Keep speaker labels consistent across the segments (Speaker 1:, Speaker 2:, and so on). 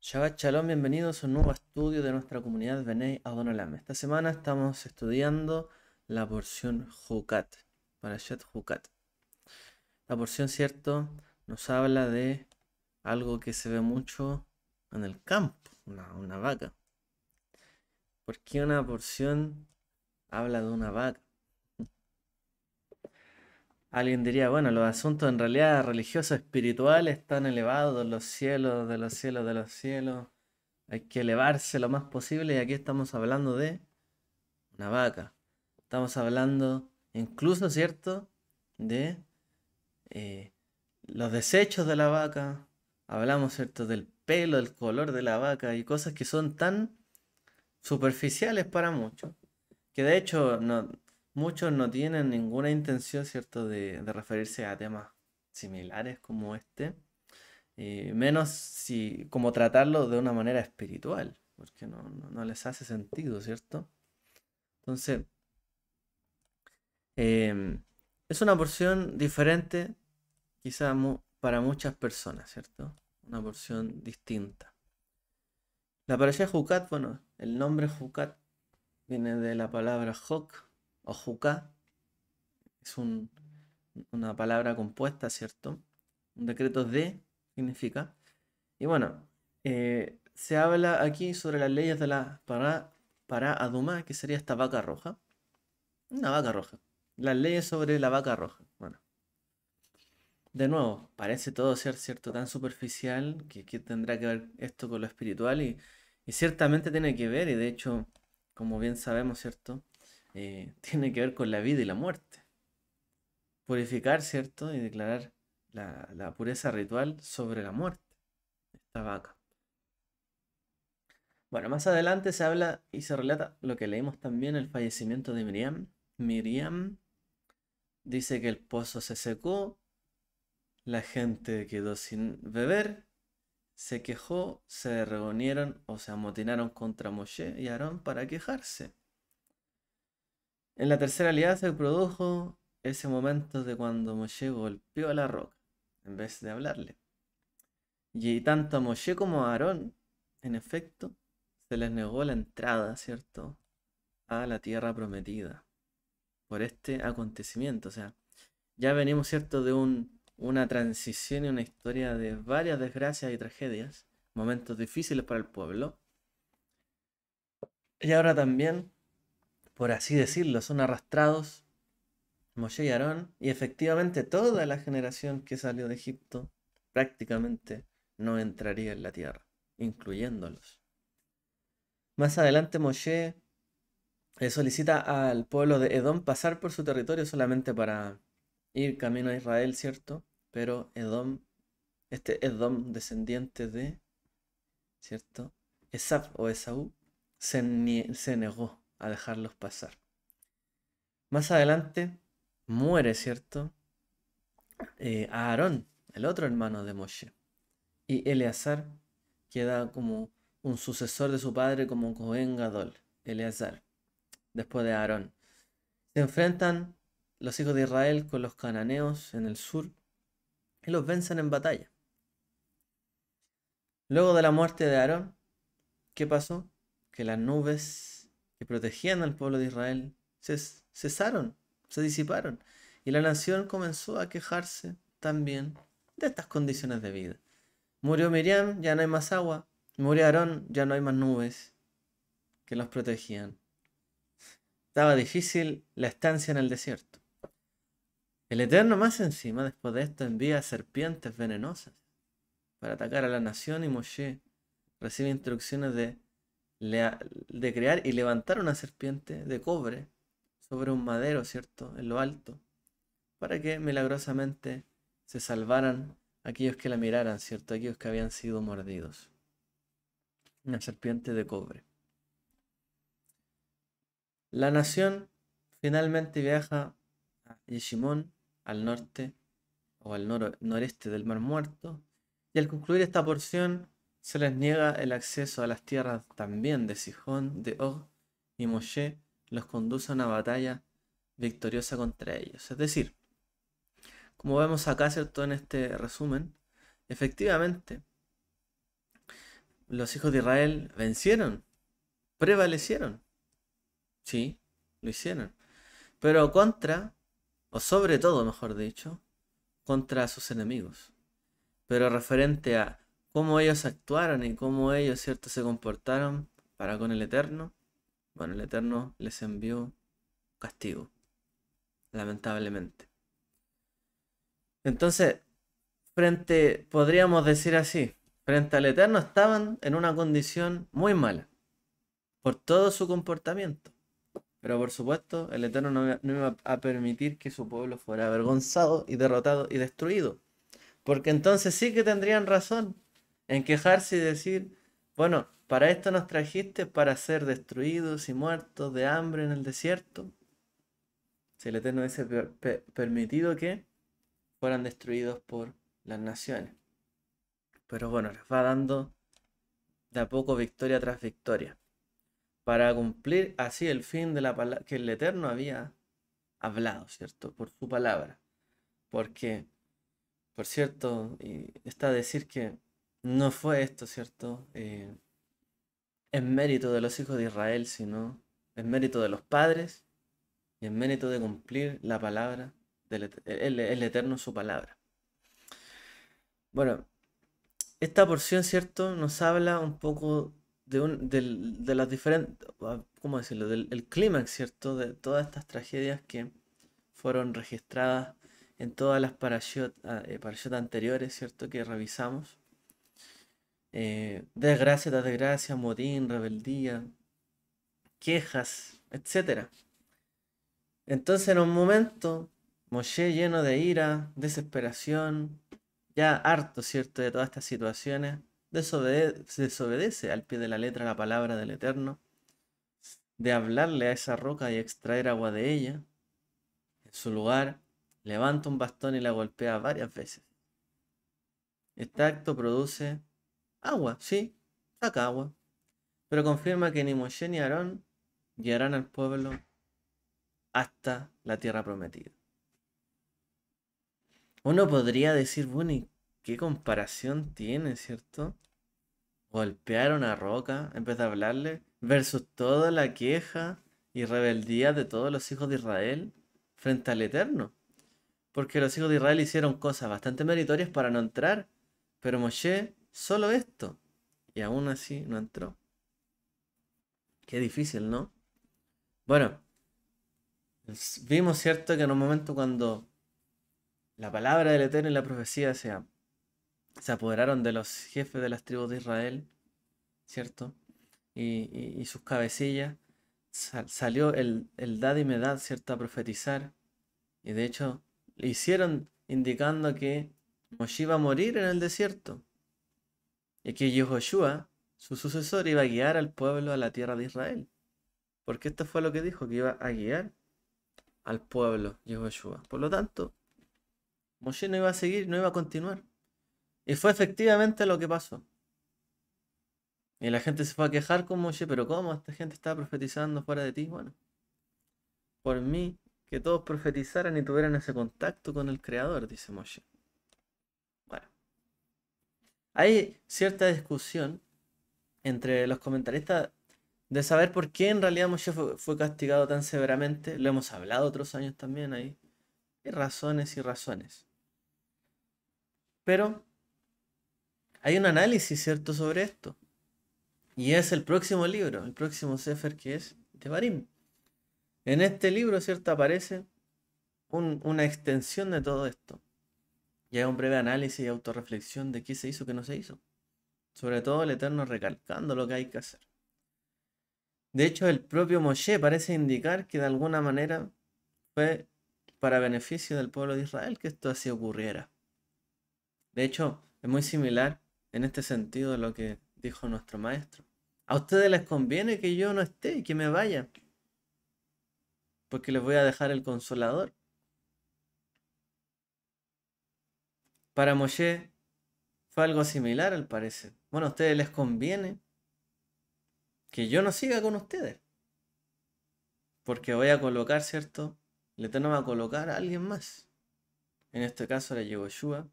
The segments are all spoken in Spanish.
Speaker 1: Shabbat Shalom, bienvenidos a un nuevo estudio de nuestra comunidad Benei Adonolam. Esta semana estamos estudiando la porción Jucat, Parashat Jucat. La porción, cierto, nos habla de algo que se ve mucho en el campo, una vaca. ¿Por qué una porción habla de una vaca? Alguien diría, bueno, los asuntos en realidad religiosos, espirituales, están elevados en los cielos, de los cielos, de los cielos. Hay que elevarse lo más posible y aquí estamos hablando de una vaca. Estamos hablando incluso, ¿cierto? De eh, los desechos de la vaca. Hablamos, ¿cierto? Del pelo, del color de la vaca y cosas que son tan superficiales para muchos. Que de hecho muchos no tienen ninguna intención, ¿cierto? De referirse a temas similares como este. Menos si como tratarlo de una manera espiritual. Porque no les hace sentido, ¿cierto? Entonces, Em, es una porción diferente, quizá para muchas personas, ¿cierto? Una porción distinta. La parashá Jucat, bueno, el nombre Jucat viene de la palabra Jok o Juká, es una palabra compuesta, ¿cierto? Un decreto de significa. Y bueno, se habla aquí sobre las leyes de la para Adumá, que sería esta vaca roja. Una vaca roja. Las leyes sobre la vaca roja. Bueno. De nuevo, parece todo ser cierto tan superficial que tendrá que ver esto con lo espiritual y ciertamente tiene que ver, y de hecho, como bien sabemos, ¿cierto? Tiene que ver con la vida y la muerte. Purificar, ¿cierto? Y declarar la pureza ritual sobre la muerte de esta vaca. Bueno, más adelante se habla y se relata lo que leímos también, el fallecimiento de Miriam. Miriam dice que el pozo se secó, la gente quedó sin beber. Se quejó, se reunieron o se amotinaron contra Moshe y Aarón para quejarse. En la tercera alianza se produjo ese momento de cuando Moshe golpeó a la roca en vez de hablarle. Y tanto a Moshe como a Aarón, en efecto, se les negó la entrada, ¿cierto?, a la tierra prometida por este acontecimiento. O sea, ya venimos, ¿cierto?, de una transición y una historia de varias desgracias y tragedias, momentos difíciles para el pueblo. Y ahora también, por así decirlo, son arrastrados Moshe y Aarón, y efectivamente toda la generación que salió de Egipto prácticamente no entraría en la tierra, incluyéndolos. Más adelante Moshe solicita al pueblo de Edom pasar por su territorio solamente para ir camino a Israel, ¿cierto? Pero Edom, este Edom descendiente de, ¿cierto? Esaf o Esaú, se negó a dejarlos pasar. Más adelante muere, ¿cierto? Aarón, el otro hermano de Moshe. Y Eleazar queda como un sucesor de su padre como Cohen Gadol, Eleazar, después de Aarón. Se enfrentan los hijos de Israel con los cananeos en el sur y los vencen en batalla. Luego de la muerte de Aarón, ¿qué pasó? Que las nubes que protegían al pueblo de Israel cesaron, se disiparon. Y la nación comenzó a quejarse también de estas condiciones de vida. Murió Miriam, ya no hay más agua. Murió Aarón, ya no hay más nubes que los protegían. Estaba difícil la estancia en el desierto. El Eterno más encima, después de esto, envía serpientes venenosas para atacar a la nación y Moshe recibe instrucciones de crear y levantar una serpiente de cobre sobre un madero, ¿cierto? En lo alto, para que milagrosamente se salvaran aquellos que la miraran, ¿cierto? Aquellos que habían sido mordidos. Una serpiente de cobre. La nación finalmente viaja a Yeshimón, al norte o al noreste del Mar Muerto, y al concluir esta porción se les niega el acceso a las tierras también de Sihón, de Og, y Moshe los conduce a una batalla victoriosa contra ellos. Es decir, como vemos acá, ¿cierto?, en este resumen, efectivamente, los hijos de Israel vencieron, prevalecieron. Sí, lo hicieron. Pero contra, o sobre todo, mejor dicho, contra sus enemigos. Pero referente a cómo ellos actuaron y cómo ellos, ¿cierto?, se comportaron para con el Eterno, bueno, el Eterno les envió castigo, lamentablemente. Entonces, podríamos decir así, frente al Eterno estaban en una condición muy mala, por todo su comportamiento. Pero por supuesto, el Eterno no iba a permitir que su pueblo fuera avergonzado y derrotado y destruido. Porque entonces sí que tendrían razón en quejarse y decir, bueno, para esto nos trajiste para ser destruidos y muertos de hambre en el desierto. Si el Eterno hubiese permitido que fueran destruidos por las naciones. Pero bueno, les va dando de a poco victoria tras victoria. Para cumplir así el fin de la palabra que el Eterno había hablado, ¿cierto? Por su palabra. Porque, por cierto, está a decir que no fue esto, ¿cierto? En mérito de los hijos de Israel, sino en mérito de los padres y en mérito de cumplir la palabra, el Eterno su palabra. Bueno, esta porción, ¿cierto? Nos habla un poco de las diferentes, ¿cómo decirlo? Del el clímax, ¿cierto? De todas estas tragedias que fueron registradas en todas las parashot anteriores, ¿cierto? Que revisamos. Desgracia tras desgracia, motín, rebeldía, quejas, etcétera. Entonces en un momento, Moshe lleno de ira, desesperación, ya harto, ¿cierto?, de todas estas situaciones, desobedece al pie de la letra la palabra del Eterno, de hablarle a esa roca y extraer agua de ella. En su lugar, levanta un bastón y la golpea varias veces. Este acto produce agua, sí, saca agua, pero confirma que ni Moshe ni Aarón guiarán al pueblo hasta la tierra prometida. Uno podría decir, bueno, ¿y qué comparación tiene, cierto? Golpear una roca en vez de hablarle, versus toda la queja y rebeldía de todos los hijos de Israel frente al Eterno. Porque los hijos de Israel hicieron cosas bastante meritorias para no entrar, pero Moshe solo esto, y aún así no entró. Qué difícil, ¿no? Bueno, vimos, cierto, que en un momento cuando la palabra del Eterno y la profecía se apoderaron de los jefes de las tribus de Israel, ¿cierto? Y sus cabecillas, salió el Dad y Medad, ¿cierto?, a profetizar. Y de hecho, le hicieron indicando que Moshe iba a morir en el desierto. Y que Yehoshua, su sucesor, iba a guiar al pueblo a la tierra de Israel. Porque esto fue lo que dijo, que iba a guiar al pueblo Yehoshua. Por lo tanto, Moshe no iba a seguir, no iba a continuar. Y fue efectivamente lo que pasó. Y la gente se fue a quejar con Moshe, pero ¿cómo? Esta gente estaba profetizando fuera de ti. Bueno, por mí, que todos profetizaran y tuvieran ese contacto con el Creador, dice Moshe. Bueno, hay cierta discusión entre los comentaristas de saber por qué en realidad Moshe fue castigado tan severamente. Lo hemos hablado otros años también ahí. Hay razones y razones. Pero hay un análisis, ¿cierto?, sobre esto. Y es el próximo libro, el próximo Sefer, que es Devarim. En este libro, ¿cierto?, aparece una extensión de todo esto. Y hay un breve análisis y autorreflexión de qué se hizo, qué no se hizo. Sobre todo el Eterno recalcando lo que hay que hacer. De hecho, el propio Moshe parece indicar que de alguna manera fue para beneficio del pueblo de Israel que esto así ocurriera. De hecho, es muy similar en este sentido a lo que dijo nuestro maestro. A ustedes les conviene que yo no esté y que me vaya, porque les voy a dejar el consolador. Para Moshe fue algo similar al parecer. Bueno, a ustedes les conviene que yo no siga con ustedes, porque voy a colocar, ¿cierto? El Eterno va a colocar a alguien más. En este caso era Yehoshua,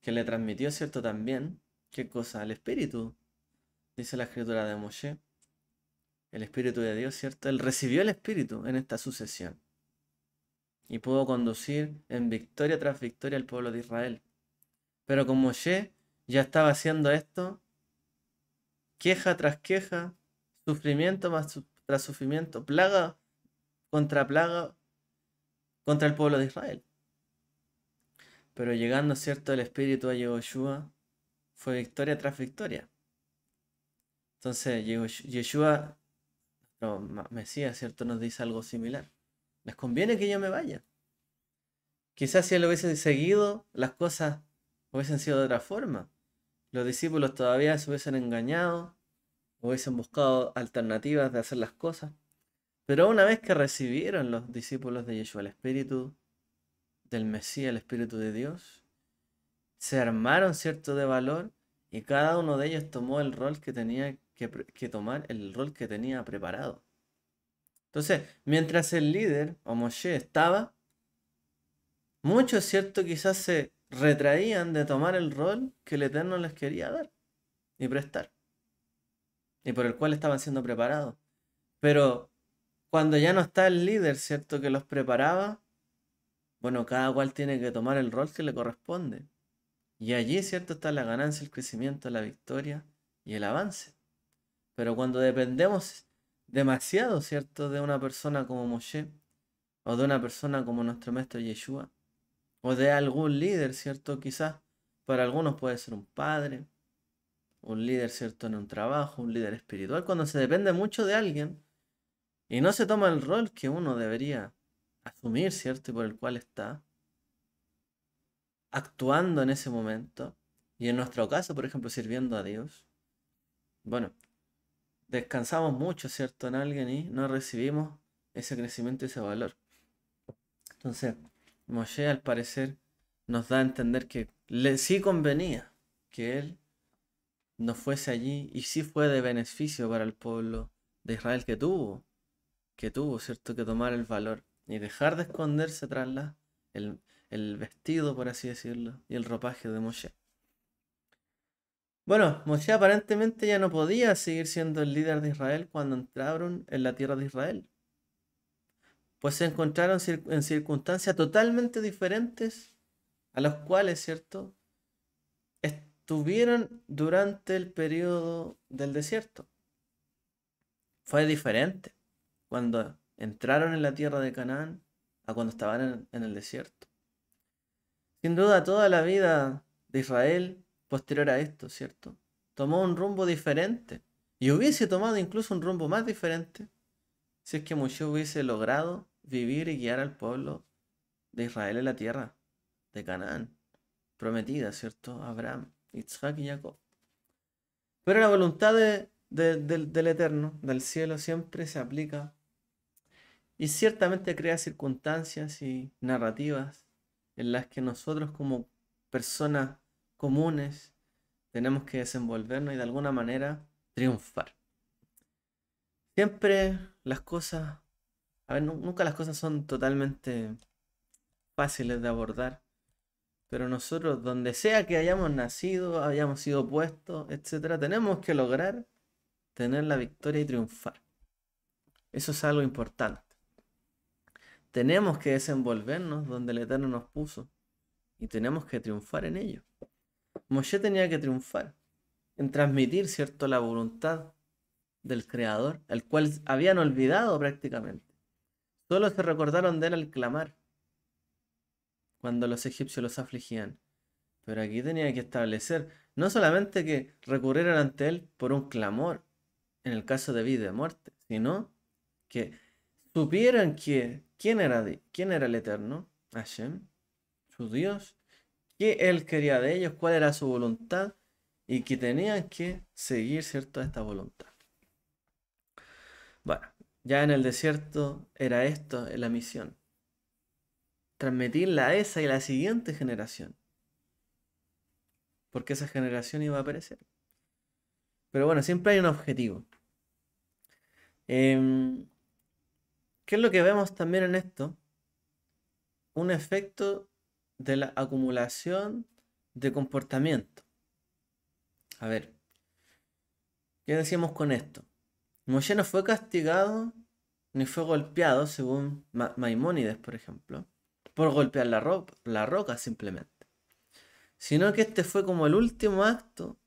Speaker 1: que le transmitió, ¿cierto?, también, ¿qué cosa? Al Espíritu. dice la escritura de Moshe, el Espíritu de Dios, ¿cierto? Él recibió el Espíritu en esta sucesión y pudo conducir en victoria tras victoria al pueblo de Israel. Pero con Moshe ya estaba haciendo esto, queja tras queja, sufrimiento tras sufrimiento, plaga contra el pueblo de Israel. Pero llegando, ¿cierto?, el Espíritu a Yehoshua, fue victoria tras victoria. Entonces, Yeshua, no, Mesías, ¿cierto?, nos dice algo similar. Les conviene que yo me vaya. Quizás si él hubiese seguido, las cosas hubiesen sido de otra forma. Los discípulos todavía se hubiesen engañado, hubiesen buscado alternativas de hacer las cosas. Pero una vez que recibieron los discípulos de Yeshua el Espíritu del Mesías, el Espíritu de Dios, se armaron, ¿cierto?, de valor, y cada uno de ellos tomó el rol que tenía que tomar, el rol que tenía preparado. Entonces, mientras el líder, o Moshe, estaba, muchos, ¿cierto?, quizás se retraían de tomar el rol que el Eterno les quería dar y prestar, y por el cual estaban siendo preparados. Pero cuando ya no está el líder, ¿cierto?, que los preparaba, bueno, cada cual tiene que tomar el rol que le corresponde. Y allí, ¿cierto?, está la ganancia, el crecimiento, la victoria y el avance. Pero cuando dependemos demasiado, ¿cierto?, de una persona como Moshe, o de una persona como nuestro maestro Yeshua, o de algún líder, ¿cierto? Quizás para algunos puede ser un padre, un líder, ¿cierto?, en un trabajo, un líder espiritual. Cuando se depende mucho de alguien y no se toma el rol que uno debería asumir, ¿cierto?, y por el cual está actuando en ese momento, y en nuestro caso, por ejemplo, sirviendo a Dios, bueno, descansamos mucho, ¿cierto?, en alguien y no recibimos ese crecimiento y ese valor. Entonces, Moshe al parecer nos da a entender que sí convenía que él no fuese allí, y sí fue de beneficio para el pueblo de Israel que tuvo, ¿cierto?, que tomar el valor y dejar de esconderse tras el, el vestido, por así decirlo, y el ropaje de Moshe. Bueno, Moshe aparentemente ya no podía seguir siendo el líder de Israel cuando entraron en la tierra de Israel, pues se encontraron en circunstancias totalmente diferentes a las cuales, ¿cierto?, estuvieron durante el periodo del desierto. Fue diferente cuando entraron en la tierra de Canaán a cuando estaban en el desierto. Sin duda, toda la vida de Israel posterior a esto, ¿cierto?, tomó un rumbo diferente, y hubiese tomado incluso un rumbo más diferente si es que Moshe hubiese logrado vivir y guiar al pueblo de Israel en la tierra de Canaán, prometida, ¿cierto?, a Abraham, Isaac y Jacob. Pero la voluntad del Eterno, del cielo, siempre se aplica y ciertamente crea circunstancias y narrativas en las que nosotros como personas comunes tenemos que desenvolvernos y de alguna manera triunfar. Siempre las cosas, a ver, nunca las cosas son totalmente fáciles de abordar, pero nosotros, donde sea que hayamos nacido, hayamos sido puestos, etcétera, tenemos que lograr tener la victoria y triunfar. Eso es algo importante. Tenemos que desenvolvernos donde el Eterno nos puso y tenemos que triunfar en ello. Moshe tenía que triunfar en transmitir, ¿cierto?, la voluntad del Creador, al cual habían olvidado prácticamente. Solo se recordaron de él al clamar cuando los egipcios los afligían. Pero aquí tenía que establecer no solamente que recurrieran ante él por un clamor en el caso de vida y de muerte, sino que supieran quién era el Eterno, Hashem, su Dios, qué él quería de ellos, cuál era su voluntad, y que tenían que seguir, ¿cierto?, esta voluntad. Bueno, ya en el desierto era esto la misión: transmitirla a esa y la siguiente generación, porque esa generación iba a perecer. Pero bueno, siempre hay un objetivo. ¿Qué es lo que vemos también en esto? Un efecto de la acumulación de comportamiento. A ver, ¿Qué decíamos con esto? Moshe no fue castigado ni fue golpeado, según Maimónides, por ejemplo, por golpear la roca simplemente, sino que este fue como el último acto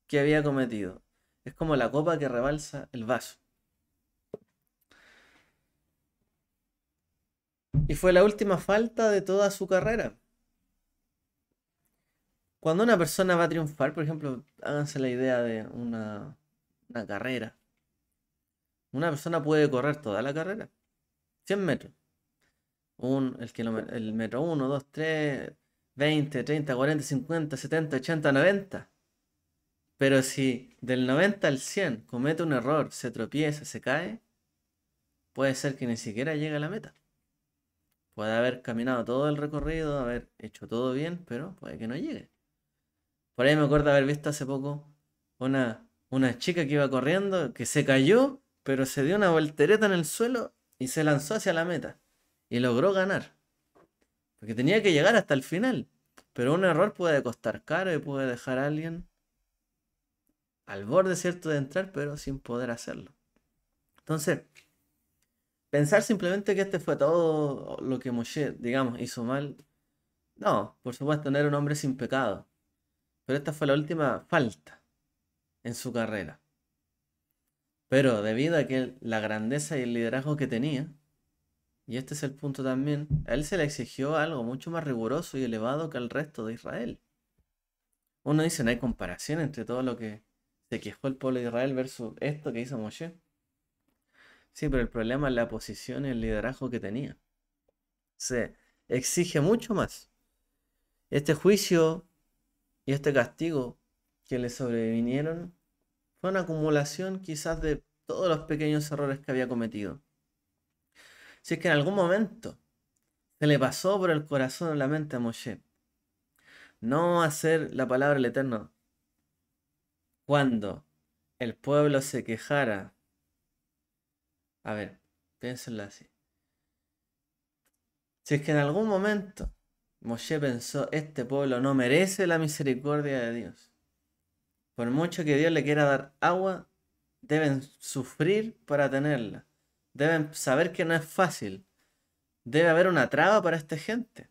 Speaker 1: que había cometido. Es como la copa que rebalsa el vaso. Y fue la última falta de toda su carrera. Cuando una persona va a triunfar, por ejemplo, háganse la idea de una carrera. Una persona puede correr toda la carrera, 100 metros. El metro 1, 2, 3, 20, 30, 40, 50, 70, 80, 90. Pero si del 90 al 100 comete un error, se tropieza, se cae, puede ser que ni siquiera llegue a la meta. Puede haber caminado todo el recorrido, haber hecho todo bien, pero puede que no llegue. Por ahí me acuerdo haber visto hace poco una chica que iba corriendo, que se cayó, pero se dio una voltereta en el suelo y se lanzó hacia la meta. Y logró ganar. Porque tenía que llegar hasta el final. Pero un error puede costar caro y puede dejar a alguien al borde, cierto, de entrar, pero sin poder hacerlo. Entonces, pensar simplemente que este fue todo lo que Moshe, digamos, hizo mal. No, por supuesto, no era un hombre sin pecado. Pero esta fue la última falta en su carrera. Pero debido a que la grandeza y el liderazgo que tenía, y este es el punto también, a él se le exigió algo mucho más riguroso y elevado que al resto de Israel. Uno dice, no hay comparación entre todo lo que se quejó el pueblo de Israel versus esto que hizo Moshe. Sí, pero el problema es la posición y el liderazgo que tenía. Se exige mucho más. Este juicio y este castigo que le sobrevinieron fue una acumulación quizás de todos los pequeños errores que había cometido. Si es que en algún momento se le pasó por el corazón o la mente a Moshe no hacer la palabra del Eterno cuando el pueblo se quejara. A ver, piénsenlo así. Si es que en algún momento Moshe pensó, este pueblo no merece la misericordia de Dios. Por mucho que Dios le quiera dar agua, deben sufrir para tenerla. Deben saber que no es fácil. Debe haber una traba para esta gente.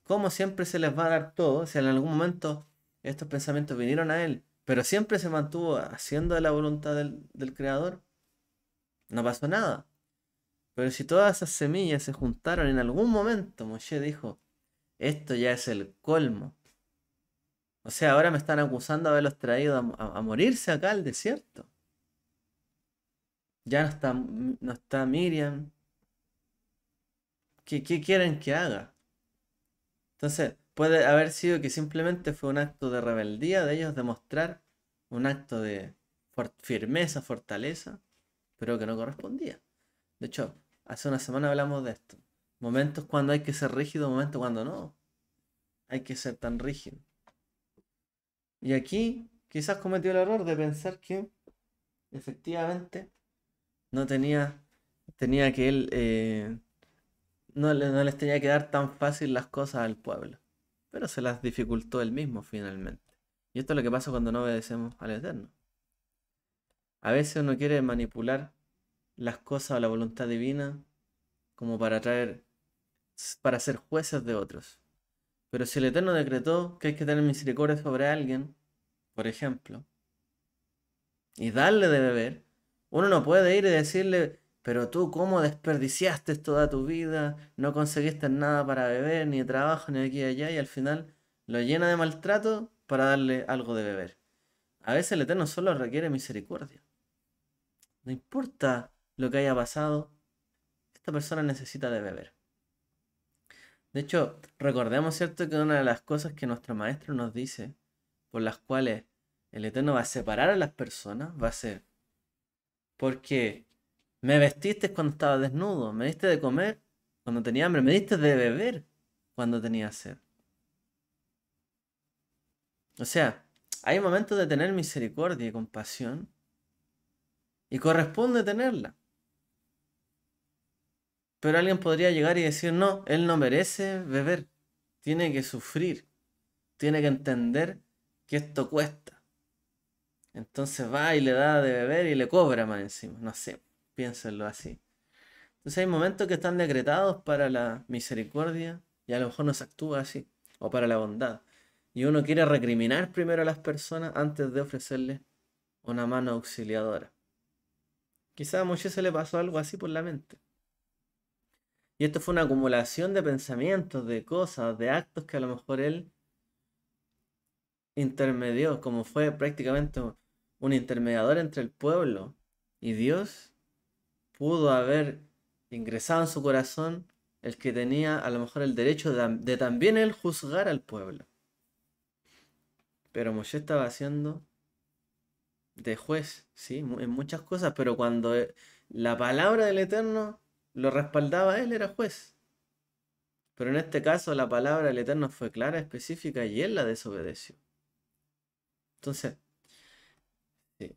Speaker 1: ¿Cómo siempre se les va a dar todo? Si en algún momento estos pensamientos vinieron a él, pero siempre se mantuvo haciendo de la voluntad del Creador, no pasó nada. Pero si todas esas semillas se juntaron en algún momento, Moshe dijo, esto ya es el colmo. O sea, ahora me están acusando de haberlos traído a morirse acá al desierto. Ya no está Miriam. ¿Qué quieren que haga? Entonces, puede haber sido que simplemente fue un acto de rebeldía de ellos demostrar un acto de firmeza, fortaleza, pero que no correspondía. De hecho, hace una semana hablamos de esto. Momentos cuando hay que ser rígido, momentos cuando no. Hay que ser tan rígido. Y aquí quizás cometió el error de pensar que efectivamente no tenía que él, no les tenía que dar tan fácil las cosas al pueblo. Pero se las dificultó él mismo finalmente. Y esto es lo que pasa cuando no obedecemos al Eterno. A veces uno quiere manipular las cosas o la voluntad divina como para ser jueces de otros. Pero si el Eterno decretó que hay que tener misericordia sobre alguien, por ejemplo, y darle de beber, uno no puede ir y decirle, pero tú cómo desperdiciaste toda tu vida, no conseguiste nada para beber, ni trabajo, ni aquí y allá, y al final lo llena de maltrato para darle algo de beber. A veces el Eterno solo requiere misericordia. No importa lo que haya pasado, esta persona necesita de beber. De hecho, recordemos, ¿cierto?, que una de las cosas que nuestro maestro nos dice, por las cuales el Eterno va a separar a las personas, va a ser porque me vestiste cuando estaba desnudo, me diste de comer cuando tenía hambre, me diste de beber cuando tenía sed. O sea, hay momentos de tener misericordia y compasión y corresponde tenerla. Pero alguien podría llegar y decir, no, él no merece beber, tiene que sufrir, tiene que entender que esto cuesta. Entonces va y le da de beber y le cobra más encima. No sé, piénsenlo así. Entonces hay momentos que están decretados para la misericordia y a lo mejor no se actúa así, o para la bondad. Y uno quiere recriminar primero a las personas antes de ofrecerles una mano auxiliadora. Quizá a Moshe se le pasó algo así por la mente. Y esto fue una acumulación de pensamientos, de cosas, de actos que a lo mejor él intermedió, como fue prácticamente un intermediador entre el pueblo y Dios, pudo haber ingresado en su corazón el que tenía a lo mejor el derecho de también él juzgar al pueblo. Pero Moshe estaba haciendo de juez, ¿sí? En muchas cosas, pero cuando la palabra del Eterno lo respaldaba, él era juez. Pero en este caso la palabra del Eterno fue clara, específica y él la desobedeció. Entonces, sí,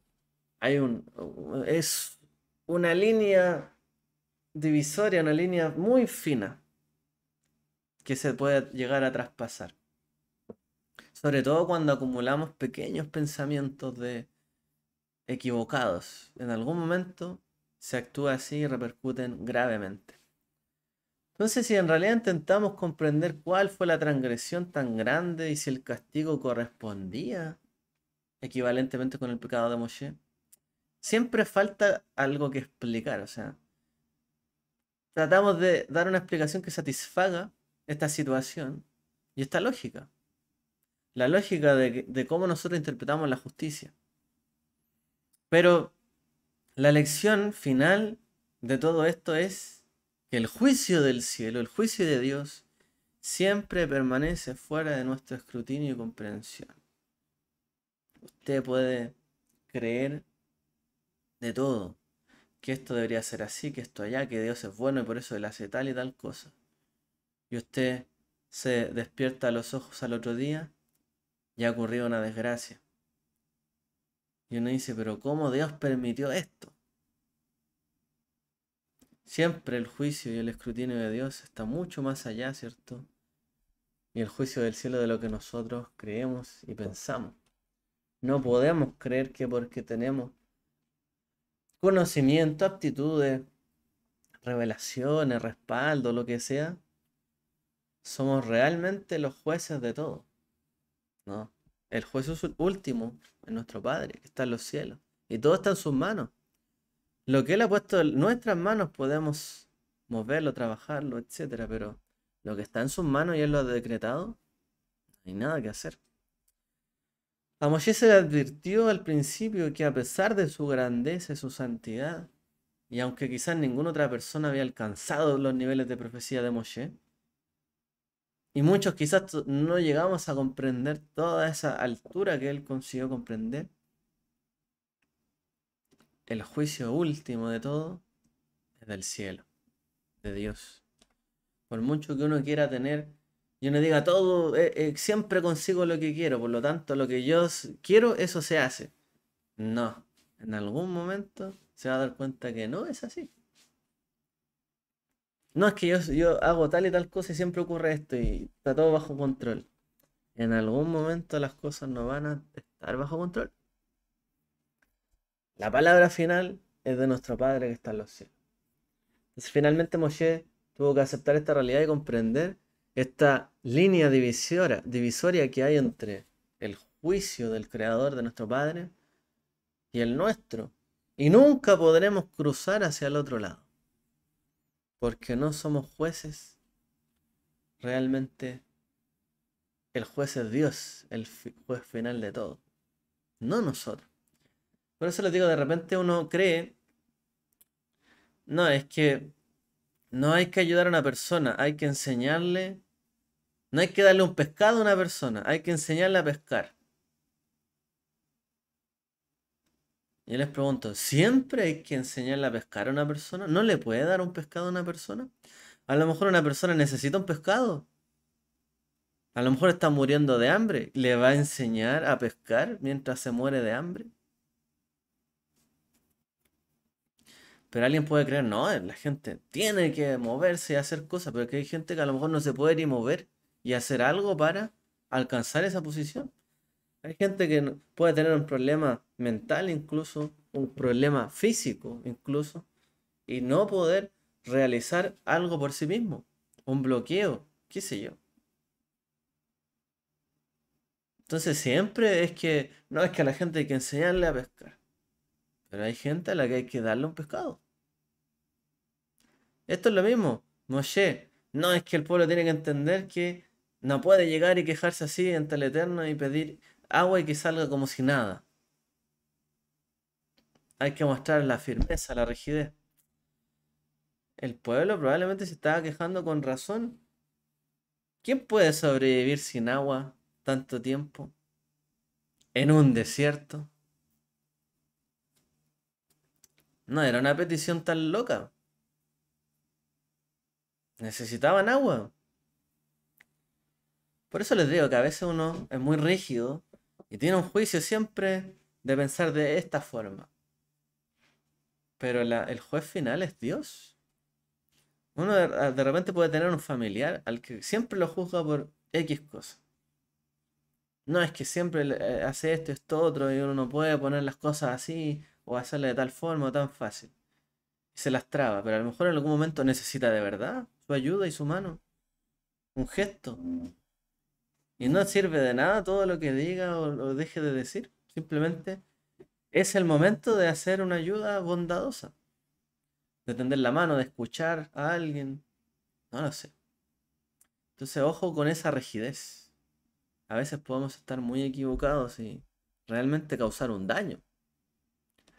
Speaker 1: es una línea divisoria, una línea muy fina que se puede llegar a traspasar. Sobre todo cuando acumulamos pequeños pensamientos de equivocados. En algún momento se actúa así y repercuten gravemente. Entonces, si en realidad intentamos comprender cuál fue la transgresión tan grande y si el castigo correspondía equivalentemente con el pecado de Moshe, siempre falta algo que explicar. O sea, tratamos de dar una explicación que satisfaga esta situación y esta lógica. La lógica de cómo nosotros interpretamos la justicia. Pero la lección final de todo esto es que el juicio del cielo, el juicio de Dios, siempre permanece fuera de nuestro escrutinio y comprensión. Usted puede creer de todo, que esto debería ser así, que esto allá, que Dios es bueno y por eso Él hace tal y tal cosa. Y usted se despierta a los ojos al otro día y ha ocurrido una desgracia. Y uno dice, pero ¿cómo Dios permitió esto? Siempre el juicio y el escrutinio de Dios está mucho más allá, ¿cierto? Y el juicio del cielo de lo que nosotros creemos y pensamos. No podemos creer que porque tenemos conocimiento, aptitudes, revelaciones, respaldo, lo que sea, somos realmente los jueces de todo, ¿no? El juez último es nuestro Padre, que está en los cielos, y todo está en sus manos. Lo que Él ha puesto en nuestras manos podemos moverlo, trabajarlo, etcétera, pero lo que está en sus manos y Él lo ha decretado, no hay nada que hacer. A Moshe se le advirtió al principio que a pesar de su grandeza y su santidad, y aunque quizás ninguna otra persona había alcanzado los niveles de profecía de Moshe, y muchos quizás no llegamos a comprender toda esa altura que él consiguió comprender, el juicio último de todo es del cielo, de Dios. Por mucho que uno quiera tener, y uno diga todo, siempre consigo lo que quiero, por lo tanto lo que yo quiero, eso se hace. No, en algún momento se va a dar cuenta que no es así. No es que yo hago tal y tal cosa y siempre ocurre esto y está todo bajo control. En algún momento las cosas no van a estar bajo control. La palabra final es de nuestro Padre que está en los cielos. Entonces, finalmente Moshe tuvo que aceptar esta realidad y comprender esta línea divisoria que hay entre el juicio del Creador de nuestro Padre y el nuestro. Y nunca podremos cruzar hacia el otro lado. Porque no somos jueces. Realmente el juez es Dios, el juez final de todo. No nosotros. Por eso les digo, de repente uno cree, no, es que no hay que ayudar a una persona, hay que enseñarle, no hay que darle un pescado a una persona, hay que enseñarle a pescar. Y yo les pregunto, ¿siempre hay que enseñarle a pescar a una persona? ¿No le puede dar un pescado a una persona? A lo mejor una persona necesita un pescado. A lo mejor está muriendo de hambre. ¿Le va a enseñar a pescar mientras se muere de hambre? Pero alguien puede creer, no, la gente tiene que moverse y hacer cosas, pero que hay gente que a lo mejor no se puede ni mover y hacer algo para alcanzar esa posición. Hay gente que puede tener un problema mental incluso, un problema físico incluso, y no poder realizar algo por sí mismo, un bloqueo, qué sé yo. Entonces siempre es que, no es que a la gente hay que enseñarle a pescar, pero hay gente a la que hay que darle un pescado. Esto es lo mismo, Moshe, no es que el pueblo tiene que entender que no puede llegar y quejarse así ante el Eterno y pedir agua y que salga como si nada. Hay que mostrar la firmeza, la rigidez. El pueblo probablemente se estaba quejando con razón. ¿Quién puede sobrevivir sin agua tanto tiempo? En un desierto. No era una petición tan loca. Necesitaban agua. Por eso les digo que a veces uno es muy rígido y tiene un juicio siempre de pensar de esta forma. Pero el juez final es Dios. Uno de repente puede tener un familiar al que siempre lo juzga por X cosa. No es que siempre hace esto, esto, otro, y uno no puede poner las cosas así o hacerle de tal forma o tan fácil. Y se las traba, pero a lo mejor en algún momento necesita de verdad su ayuda y su mano, un gesto. Y no sirve de nada todo lo que diga o deje de decir. Simplemente es el momento de hacer una ayuda bondadosa, de tender la mano, de escuchar a alguien. No lo sé. Entonces, ojo con esa rigidez. A veces podemos estar muy equivocados y realmente causar un daño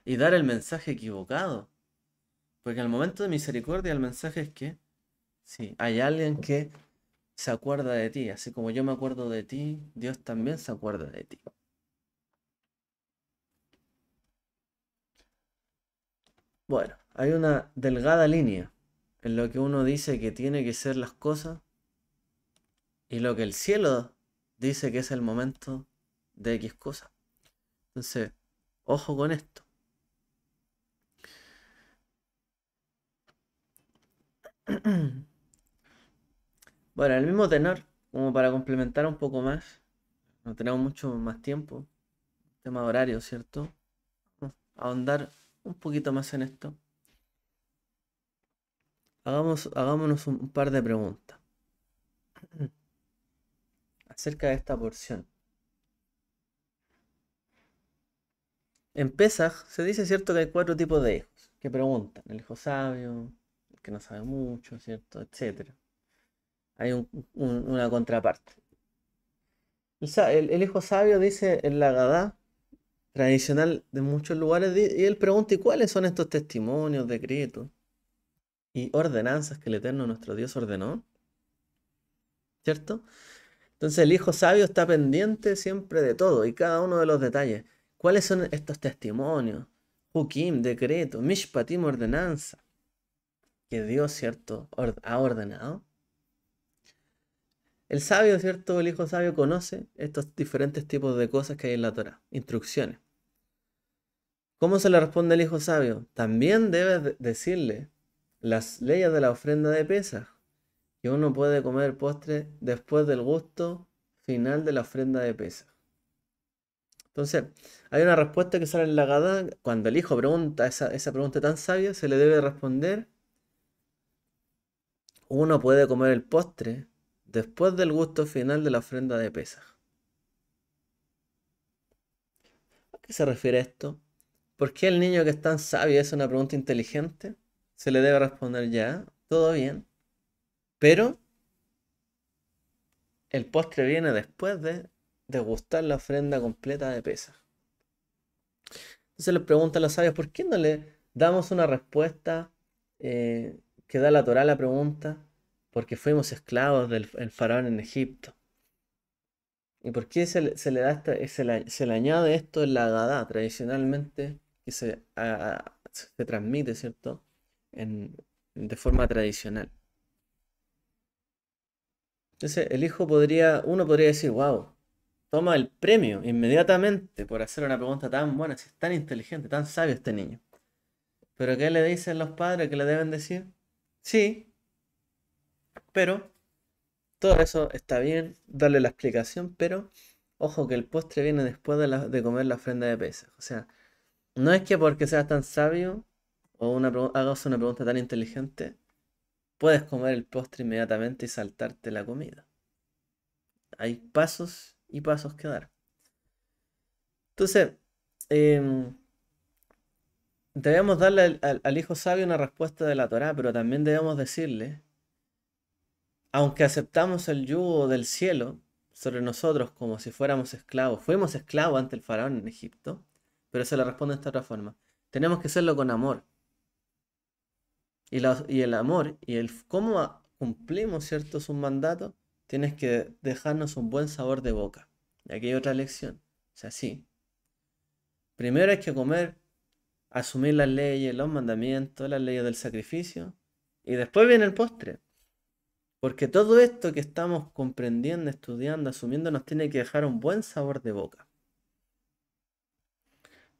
Speaker 1: y dar el mensaje equivocado. Porque al momento de misericordia el mensaje es que sí, hay alguien que se acuerda de ti, así como yo me acuerdo de ti, Dios también se acuerda de ti. Bueno, hay una delgada línea en lo que uno dice que tiene que ser las cosas y lo que el cielo dice que es el momento de X cosa. Entonces, ojo con esto. Bueno, el mismo tenor, como para complementar un poco más, no tenemos mucho más tiempo, tema de horario, ¿cierto? Vamos a ahondar un poquito más en esto. Hagámonos un par de preguntas acerca de esta porción. En Pesaj se dice, ¿cierto?, que hay cuatro tipos de hijos que preguntan. El hijo sabio, el que no sabe mucho, ¿cierto?, etcétera. Hay una contraparte. El hijo sabio dice en la Gadá tradicional de muchos lugares, y él pregunta, ¿y cuáles son estos testimonios, decretos y ordenanzas que el Eterno nuestro Dios ordenó? ¿Cierto? Entonces el hijo sabio está pendiente siempre de todo y cada uno de los detalles. ¿Cuáles son estos testimonios? Hukim, decreto, Mishpatim, ordenanza, que Dios, ¿cierto?, ha ordenado. El sabio, ¿cierto? El hijo sabio conoce estos diferentes tipos de cosas que hay en la Torah, instrucciones. ¿Cómo se le responde al hijo sabio? También debes decirle las leyes de la ofrenda de Pesaj, que uno puede comer postre después del gusto final de la ofrenda de Pesaj. Entonces, hay una respuesta que sale en la Gadá. Cuando el hijo pregunta esa pregunta tan sabia, se le debe responder: uno puede comer el postre después del gusto final de la ofrenda de Pesaj. ¿A qué se refiere esto? ¿Por qué el niño que es tan sabio es una pregunta inteligente? Se le debe responder ya, todo bien, pero el postre viene después de degustar la ofrenda completa de Pesaj. Entonces le preguntan a los sabios, ¿por qué no le damos una respuesta que da la Torá a la pregunta? Porque fuimos esclavos del el faraón en Egipto. ¿Y por qué se le da se le añade esto en la Agadá tradicionalmente que se transmite, ¿cierto? De forma tradicional. Entonces uno podría decir, wow, toma el premio inmediatamente por hacer una pregunta tan buena, si es tan inteligente, tan sabio este niño. ¿Pero qué le dicen los padres que le deben decir? Sí, pero todo eso está bien, darle la explicación, pero Ojo que el postre viene después de comer la ofrenda de Pesaj. O sea, no es que porque seas tan sabio o hagas una pregunta tan inteligente, puedes comer el postre inmediatamente y saltarte la comida. Hay pasos y pasos que dar. Entonces, em, debemos darle al hijo sabio una respuesta de la Torá, pero también debemos decirle, aunque aceptamos el yugo del cielo sobre nosotros como si fuéramos esclavos, fuimos esclavos ante el faraón en Egipto, pero se le responde de esta otra forma. Tenemos que hacerlo con amor. Y el amor y el cómo cumplimos, ¿cierto?, sus mandatos, tienes que dejarnos un buen sabor de boca. Y aquí hay otra lección. O sea, sí. Primero hay que comer, asumir las leyes, los mandamientos, las leyes del sacrificio. Y después viene el postre. Porque todo esto que estamos comprendiendo, estudiando, asumiendo, nos tiene que dejar un buen sabor de boca.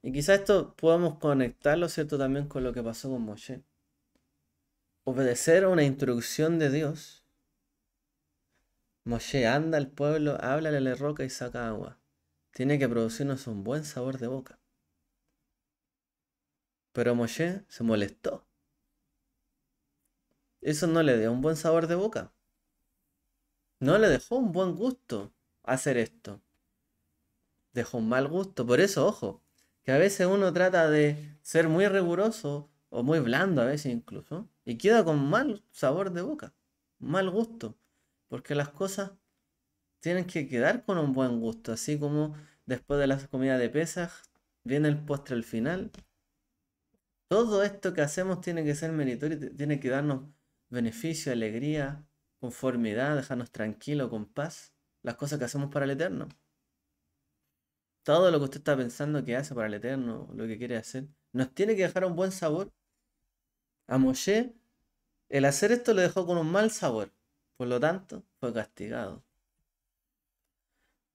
Speaker 1: Y quizás esto podamos conectarlo, ¿cierto?, también con lo que pasó con Moshe. Obedecer a una instrucción de Dios. Moshe anda al pueblo, háblale a la roca y saca agua. Tiene que producirnos un buen sabor de boca. Pero Moshe se molestó. Eso no le dio un buen sabor de boca. No le dejó un buen gusto hacer esto. Dejó un mal gusto. Por eso, ojo, que a veces uno trata de ser muy riguroso o muy blando a veces incluso y queda con mal sabor de boca, mal gusto, porque las cosas tienen que quedar con un buen gusto, así como después de la comida de Pesaj viene el postre al final. Todo esto que hacemos tiene que ser meritorio, tiene que darnos beneficio, alegría, conformidad, dejarnos tranquilos, con paz, las cosas que hacemos para el Eterno. Todo lo que usted está pensando que hace para el Eterno, lo que quiere hacer, nos tiene que dejar un buen sabor. A Moshe, el hacer esto le dejó con un mal sabor. Por lo tanto, fue castigado.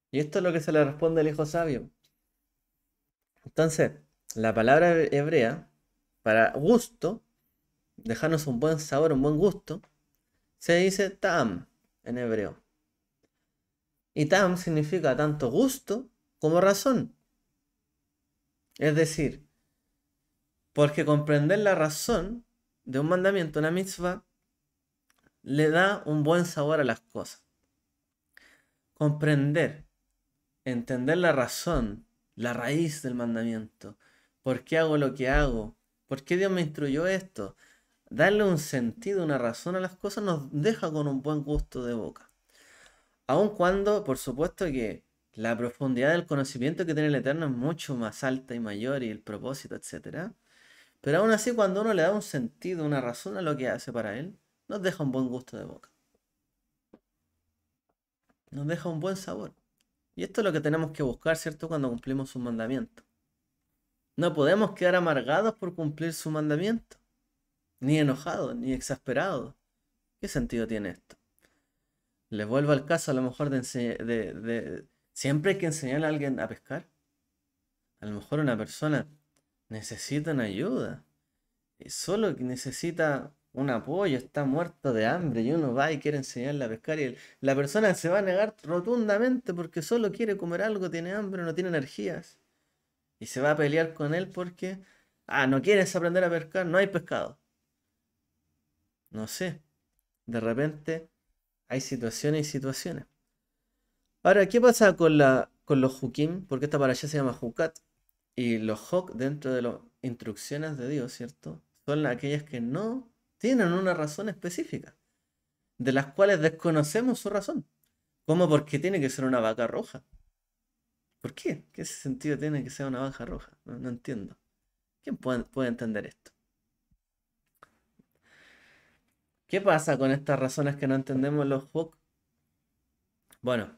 Speaker 1: Y esto es lo que se le responde al hijo sabio. Entonces, la palabra hebrea, para gusto, dejarnos un buen sabor, un buen gusto, se dice tam en hebreo. Y tam significa tanto gusto como razón. Es decir, porque comprender la razón de un mandamiento, una mitzvah, le da un buen sabor a las cosas. Comprender, entender la razón, la raíz del mandamiento. ¿Por qué hago lo que hago? ¿Por qué Dios me instruyó esto? Darle un sentido, una razón a las cosas nos deja con un buen gusto de boca. Aun cuando, por supuesto, que la profundidad del conocimiento que tiene el Eterno es mucho más alta y mayor y el propósito, etcétera. Pero aún así, cuando uno le da un sentido, una razón a lo que hace para él, nos deja un buen gusto de boca. Nos deja un buen sabor. Y esto es lo que tenemos que buscar, ¿cierto?, cuando cumplimos su mandamiento. No podemos quedar amargados por cumplir su mandamiento, ni enojados, ni exasperados. ¿Qué sentido tiene esto? Les vuelvo al caso a lo mejor siempre hay que enseñarle a alguien a pescar. A lo mejor una persona necesita una ayuda. Y solo que necesita un apoyo, está muerto de hambre y uno va y quiere enseñarle a pescar y la persona se va a negar rotundamente porque solo quiere comer algo, tiene hambre, no tiene energías. Y se va a pelear con él porque, no quieres aprender a pescar, no hay pescado. No sé, de repente hay situaciones y situaciones. Ahora, ¿qué pasa con los Hukim? Porque esta para allá se llama Hukat. Y los Hok, dentro de las instrucciones de Dios, ¿cierto? Son aquellas que no tienen una razón específica, de las cuales desconocemos su razón. ¿Cómo? Porque tiene que ser una vaca roja. ¿Por qué? ¿Qué sentido tiene que sea una vaca roja? No entiendo. ¿Quién puede entender esto? ¿Qué pasa con estas razones que no entendemos los Hok? Bueno,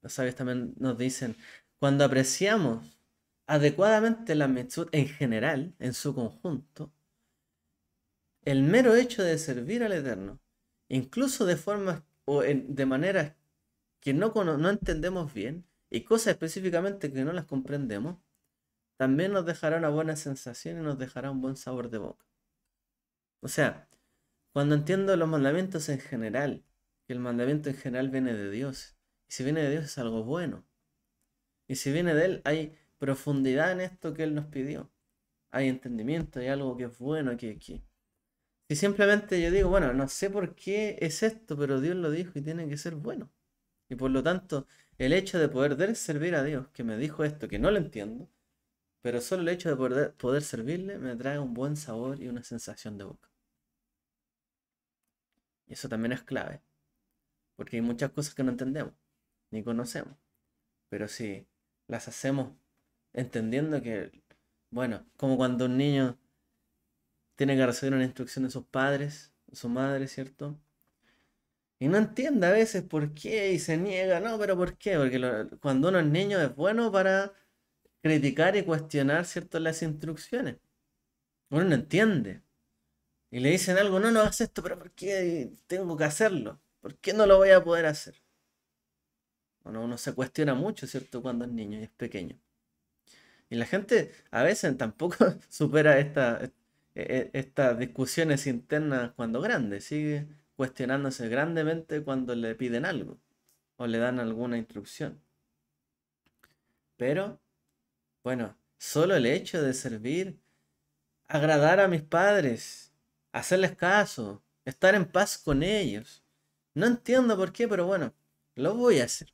Speaker 1: los sabios también nos dicen, cuando apreciamos adecuadamente la mitzvot en general, en su conjunto, el mero hecho de servir al Eterno, incluso de formas o de maneras que no entendemos bien, y cosas específicamente que no las comprendemos, también nos dejará una buena sensación y nos dejará un buen sabor de boca. O sea, cuando entiendo los mandamientos en general, que el mandamiento en general viene de Dios, y si viene de Dios es algo bueno, Y si viene de Él, hay profundidad en esto que Él nos pidió. Hay entendimiento, hay algo que es bueno, que... Si simplemente yo digo, bueno, no sé por qué es esto, pero Dios lo dijo y tiene que ser bueno. Y por lo tanto, el hecho de poder servir a Dios, que me dijo esto, que no lo entiendo, pero solo el hecho de poder servirle me trae un buen sabor y una sensación de boca. Y eso también es clave, porque hay muchas cosas que no entendemos, ni conocemos. Pero si las hacemos entendiendo que, bueno, como cuando un niño tiene que recibir una instrucción de sus padres, de su madre, ¿cierto? Y no entiende a veces por qué y se niega, no, pero ¿por qué? Porque cuando uno es niño es bueno para criticar y cuestionar, ¿cierto? Las instrucciones. Uno no entiende. Y le dicen algo, no, no hagas esto, pero ¿por qué tengo que hacerlo? ¿Por qué no lo voy a poder hacer? Bueno, uno se cuestiona mucho, ¿cierto? Cuando es niño y es pequeño. Y la gente a veces tampoco supera estas discusiones internas cuando grande, sigue cuestionándose grandemente cuando le piden algo o le dan alguna instrucción. Pero, bueno, solo el hecho de servir, agradar a mis padres, hacerles caso, estar en paz con ellos. No entiendo por qué, pero bueno, lo voy a hacer.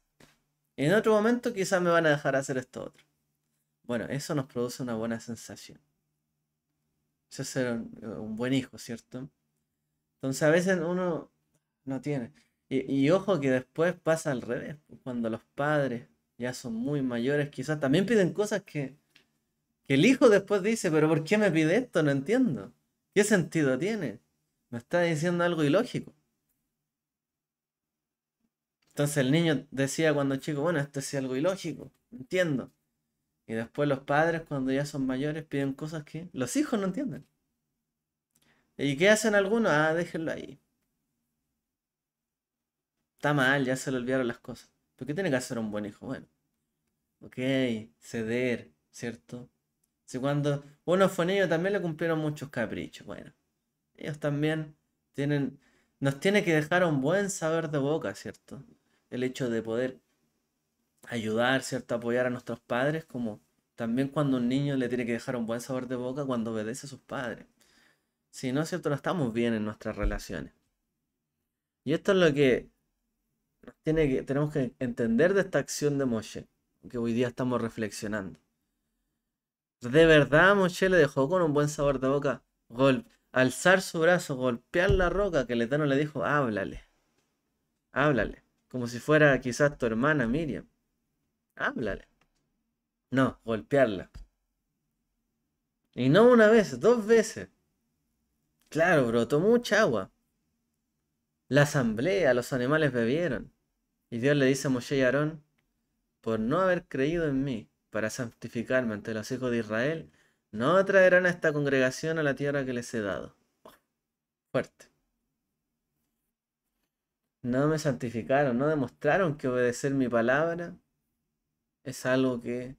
Speaker 1: En otro momento quizás me van a dejar hacer esto otro. Bueno, eso nos produce una buena sensación. Eso es ser un buen hijo, ¿cierto? Entonces a veces uno no tiene. Y ojo que después pasa al revés. Cuando los padres ya son muy mayores, quizás también piden cosas que el hijo después dice, pero ¿por qué me pide esto? No entiendo. ¿Qué sentido tiene? Me está diciendo algo ilógico. Entonces el niño decía cuando chico, bueno, esto es algo ilógico, entiendo. Y después los padres, cuando ya son mayores, piden cosas que los hijos no entienden. ¿Y qué hacen algunos? Ah, déjenlo ahí. Está mal, ya se le olvidaron las cosas. ¿Por qué tiene que hacer un buen hijo? Bueno, ok, ceder, ¿cierto? Si cuando uno fue niño también le cumplieron muchos caprichos. Bueno, ellos también tienen, nos tiene que dejar un buen saber de boca, ¿cierto? El hecho de poder ayudar, ¿cierto? Apoyar a nuestros padres, como también cuando un niño le tiene que dejar un buen sabor de boca cuando obedece a sus padres. Si no, ¿cierto? No estamos bien en nuestras relaciones. Y esto es lo que tenemos que entender de esta acción de Moshe, que hoy día estamos reflexionando. ¿De verdad Moshe le dejó con un buen sabor de boca alzar su brazo, golpear la roca que el Eterno le dijo, háblale, háblale, como si fuera quizás tu hermana Miriam, háblale? No, golpearla. Y no una vez, dos veces. Claro, brotó mucha agua. La asamblea, los animales bebieron. Y Dios le dice a Moshe y a Aarón, por no haber creído en mí para santificarme ante los hijos de Israel, no traerán a esta congregación a la tierra que les he dado. Fuerte. No me santificaron, no demostraron que obedecer mi palabra es algo que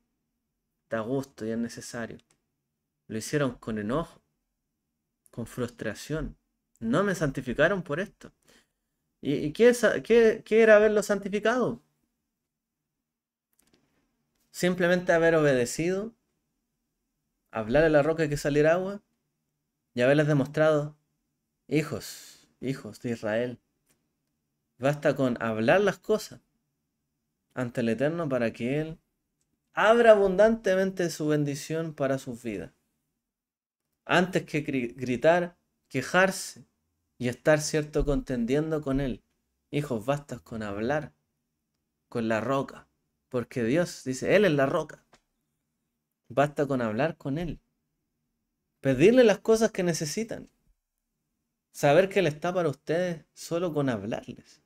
Speaker 1: da gusto y es necesario. Lo hicieron con enojo, con frustración. No me santificaron por esto. ¿Y qué era haberlo santificado? Simplemente haber obedecido, hablar a la roca que saliera agua y haberles demostrado, hijos de Israel, basta con hablar las cosas ante el Eterno para que Él abra abundantemente su bendición para sus vidas. Antes que gritar, quejarse y estar cierto contendiendo con Él. Hijos, basta con hablar con la roca, porque Dios dice, Él es la roca. Basta con hablar con Él, pedirle las cosas que necesitan, saber que Él está para ustedes solo con hablarles.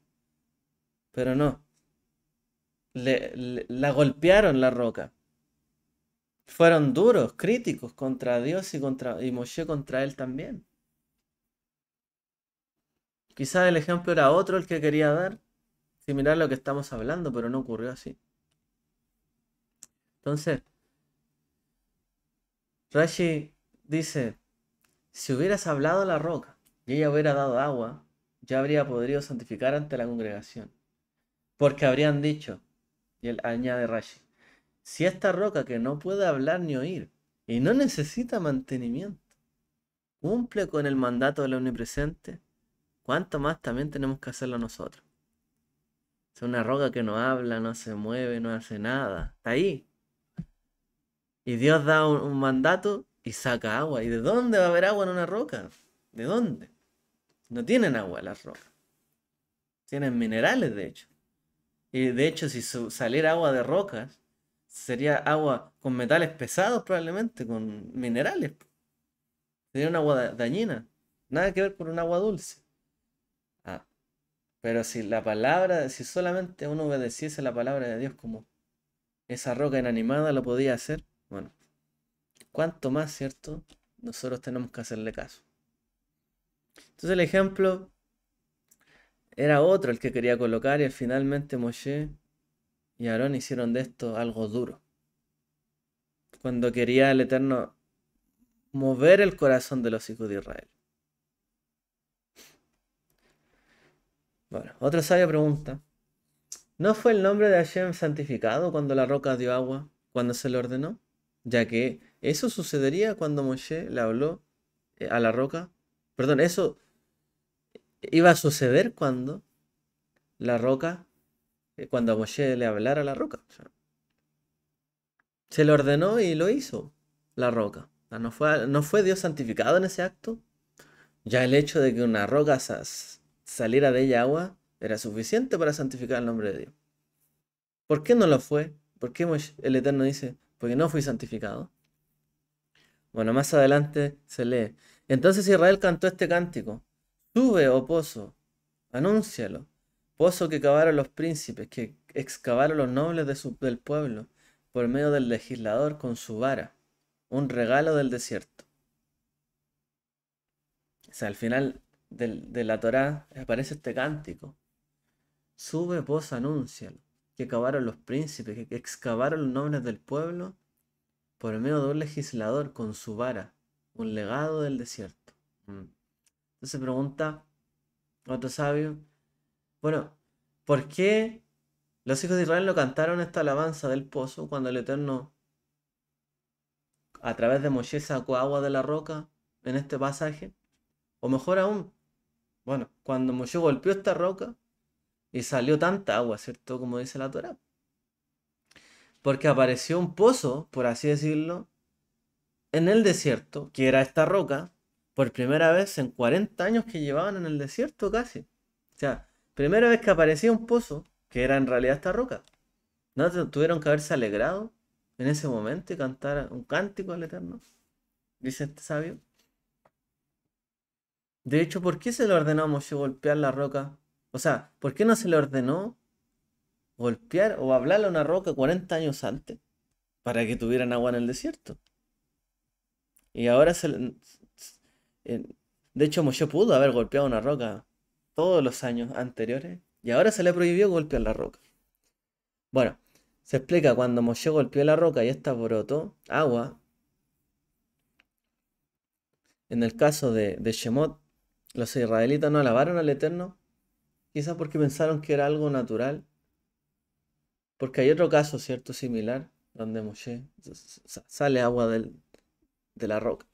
Speaker 1: Pero no, la golpearon la roca. Fueron duros, críticos contra Dios y Moshe contra él también. Quizás el ejemplo era otro el que quería dar, similar a lo que estamos hablando, pero no ocurrió así. Entonces, Rashi dice, si hubieras hablado a la roca y ella hubiera dado agua, ya habría podido santificar ante la congregación. Porque habrían dicho, y él añade Rashi, Si esta roca que no puede hablar ni oír y no necesita mantenimiento, cumple con el mandato del omnipresente, ¿cuánto más también tenemos que hacerlo nosotros? Es una roca que no habla, no se mueve, no hace nada. Está ahí. Y Dios da un mandato y saca agua. ¿Y de dónde va a haber agua en una roca? ¿De dónde? No tienen agua las rocas. Tienen minerales, de hecho. Y de hecho, si saliera agua de rocas, sería agua con metales pesados probablemente, con minerales. Sería un agua dañina. Nada que ver con un agua dulce. Ah, pero si la palabra, si solamente uno obedeciese la palabra de Dios como esa roca inanimada lo podía hacer, bueno, cuánto más, ¿cierto? Nosotros tenemos que hacerle caso. Entonces el ejemplo era otro el que quería colocar y finalmente Moshe y Aarón hicieron de esto algo duro. Cuando quería el Eterno mover el corazón de los hijos de Israel. Bueno, otro sabio pregunta, ¿no fue el nombre de Hashem santificado cuando la roca dio agua, cuando se le ordenó? Ya que eso sucedería cuando Moshe le habló a la roca. Perdón, eso iba a suceder cuando la roca, cuando Moshe le hablara a la roca. O sea, se le ordenó y lo hizo la roca. O sea, no fue Dios santificado en ese acto. Ya el hecho de que una roca saliera de ella agua era suficiente para santificar el nombre de Dios. ¿Por qué no lo fue? ¿Por qué el Eterno dice, porque no fui santificado? Bueno, más adelante se lee. Entonces Israel cantó este cántico. Sube, oh pozo, anúncialo. Pozo que cavaron los príncipes, que excavaron los nobles del pueblo, por medio del legislador con su vara. Un regalo del desierto. O sea, al final de la Torá aparece este cántico. Sube, pozo, anúncialo. Que cavaron los príncipes, que excavaron los nobles del pueblo, por medio de un legislador con su vara. Un legado del desierto. Entonces pregunta otro sabio, bueno, ¿por qué los hijos de Israel no cantaron esta alabanza del pozo cuando el Eterno a través de Moshe sacó agua de la roca en este pasaje? O mejor aún, bueno, cuando Moshe golpeó esta roca y salió tanta agua, ¿cierto? Como dice la Torá. Porque apareció un pozo, por así decirlo, en el desierto, que era esta roca, por primera vez en 40 años que llevaban en el desierto casi. O sea, primera vez que aparecía un pozo, que era en realidad esta roca. ¿No tuvieron que haberse alegrado en ese momento y cantar un cántico al Eterno? Dice este sabio. De hecho, ¿por qué se le ordenó a Moshe golpear la roca? O sea, ¿por qué no se le ordenó golpear o hablarle a una roca 40 años antes para que tuvieran agua en el desierto? Y ahora eh, de hecho, Moshe pudo haber golpeado una roca todos los años anteriores y ahora se le prohibió golpear la roca. Bueno, se explica cuando Moshe golpeó la roca y esta brotó agua. En el caso de Shemot, los israelitas no alabaron al Eterno, quizás porque pensaron que era algo natural. Porque hay otro caso, ¿cierto? Similar, donde Moshe sale agua de la roca.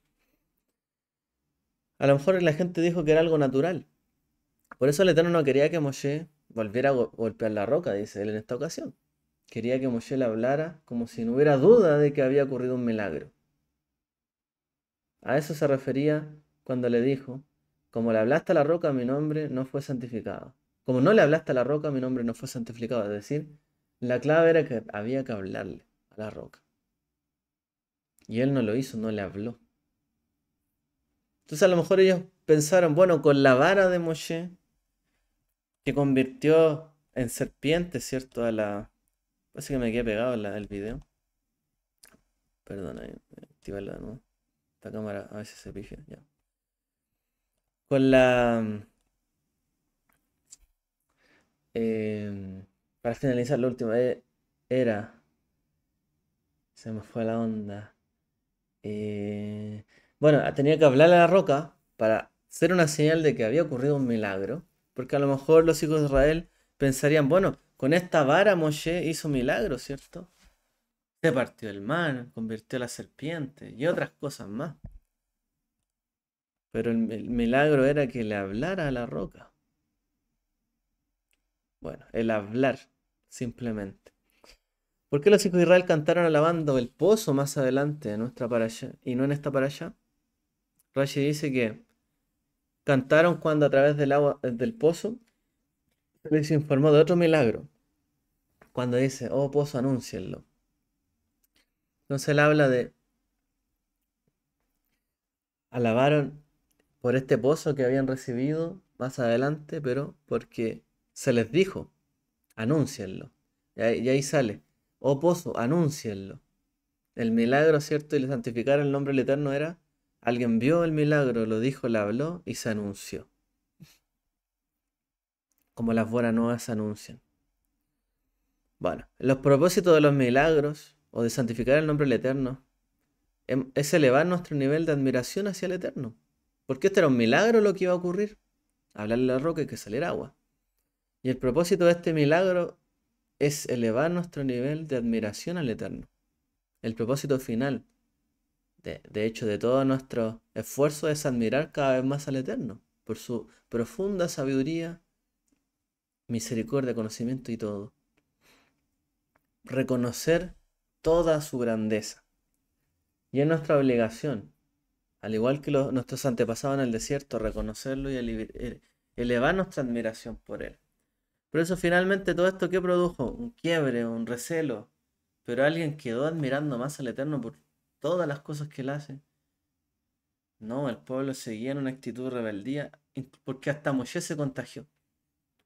Speaker 1: A lo mejor la gente dijo que era algo natural. Por eso el Eterno no quería que Moshe volviera a golpear la roca, dice él en esta ocasión. Quería que Moshe le hablara como si no hubiera duda de que había ocurrido un milagro. A eso se refería cuando le dijo, como le hablaste a la roca, mi nombre no fue santificado. Como no le hablaste a la roca, mi nombre no fue santificado. Es decir, la clave era que había que hablarle a la roca. Y él no lo hizo, no le habló. Entonces a lo mejor ellos pensaron, bueno, con la vara de Moshe, que convirtió en serpiente, ¿cierto? Parece que me quedé pegado en el video. Perdona, activarlo de nuevo. Esta cámara a veces se pifia, ya. Con para finalizar, lo último era. Se me fue la onda. Bueno, tenía que hablarle a la roca para ser una señal de que había ocurrido un milagro. Porque a lo mejor los hijos de Israel pensarían, bueno, con esta vara Moshe hizo milagro, ¿cierto? Se partió el mar, convirtió a la serpiente y otras cosas más. Pero el milagro era que le hablara a la roca. Bueno, el hablar, simplemente. ¿Por qué los hijos de Israel cantaron alabando el pozo más adelante en nuestra parasha y no en esta parasha? Rashi dice que cantaron cuando a través del agua del pozo se les informó de otro milagro. Cuando dice, oh pozo, anúncienlo. Entonces él habla de alabaron por este pozo que habían recibido más adelante, pero porque se les dijo, anúncienlo. Y ahí sale, oh pozo, anúncienlo. El milagro, ¿cierto? Y le santificar el nombre del Eterno era, alguien vio el milagro, lo dijo, le habló y se anunció. Como las buenas nuevas se anuncian. Bueno, los propósitos de los milagros o de santificar el nombre del Eterno es elevar nuestro nivel de admiración hacia el Eterno. Porque esto era un milagro lo que iba a ocurrir. Hablarle a la roca y que saliera agua. Y el propósito de este milagro es elevar nuestro nivel de admiración al Eterno. El propósito final, de hecho, de todo nuestro esfuerzo es admirar cada vez más al Eterno, por su profunda sabiduría, misericordia, conocimiento y todo. Reconocer toda su grandeza. Y es nuestra obligación, al igual que nuestros antepasados en el desierto, reconocerlo y elevar nuestra admiración por él. Por eso finalmente todo esto que produjo, un quiebre, un recelo, pero alguien quedó admirando más al Eterno por todas las cosas que él hace. No, el pueblo seguía en una actitud de rebeldía, porque hasta Moisés se contagió.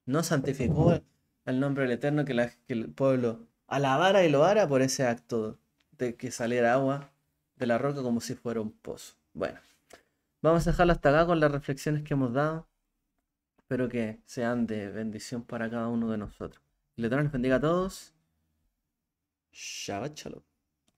Speaker 1: No santificó el nombre del Eterno, que el pueblo alabara y loara por ese acto de que saliera agua de la roca como si fuera un pozo. Bueno, vamos a dejarlo hasta acá con las reflexiones que hemos dado. Espero que sean de bendición para cada uno de nosotros. El Eterno les bendiga a todos. Shabbat Shalom.